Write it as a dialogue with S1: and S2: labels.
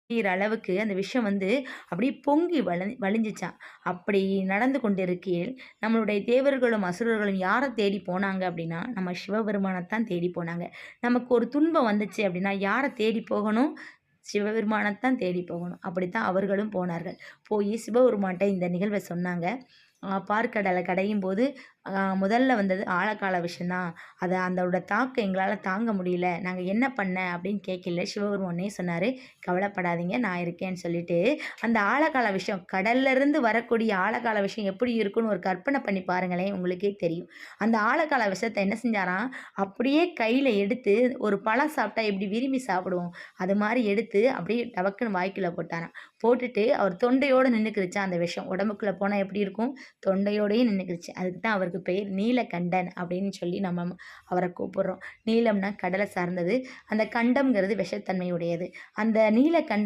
S1: அளவுக்கு அந்த விஷம் வந்து அப்படியே பொங்கி வழிஞ்சுச்சாம். அப்படி நடந்து கொண்டிருக்கையில், நம்மளுடைய தேவர்களும், அசுரர்களும் யார தேடி போனாங்க அப்படின்னா, நம்ம சிவபெருமானத்தான் தேடி போனாங்க. நமக்கு ஒரு துன்பம் வந்துச்சு அப்படின்னா, யார தேடி போகணும்? சிவபெருமானத்தான் தேடி போகணும். அப்படித்தான் அவர்களும் போனார்கள். போயி சிவபெருமான்ட்ட இந்த நிகழ்வ சொன்னாங்க. பாற்கடல கடையும்போது, முதல்ல வந்தது ஆழகால விஷம் தான். அதோட தாக்கம் எங்களால தாங்க முடியல. நாங்க என்ன பண்ண அப்படின்னு கேட்கல. சிவபெருமான் உடனே சொன்னாரு, "கவலைப்படாதீங்க நான் இருக்கேன்னு" சொல்லிட்டு, அந்த ஆழகால விஷம் கடல்ல இருந்து வரக்கூடிய ஆழகால விஷம் எப்படி இருக்கும்னு ஒரு கற்பனை பண்ணி பாருங்களேன், உங்களுக்கே தெரியும். அந்த ஆழகால விஷத்த என்ன செஞ்சாராம், அப்படியே கையில எடுத்து ஒரு பழம் சாப்பிட்டா எப்படி விரும்பி சாப்பிடுவோம், அது மாரி எடுத்து அப்படியே டபக்குன்னு வாய்க்குள்ள போட்டாராம். போட்டுட்டு அவர் தொண்டையோட நின்னுக்கிருச்சாம் அந்த விஷம். உடம்புக்குள்ள போனா எப்படி இருக்கும்? தொண்டையோடயே நின்னுக்கிருச்சு. அதுக்கு தான் அவருக்கு பெயர் நீலகண்டன் அப்படின்னு சொல்லி நம்ம அவர கூப்பிடுறோம். நீலம்னா கடல சார்ந்தது. அந்த கண்டம்ங்கிறது விஷத்தன்மை உடையது. அந்த நீலகண்டன்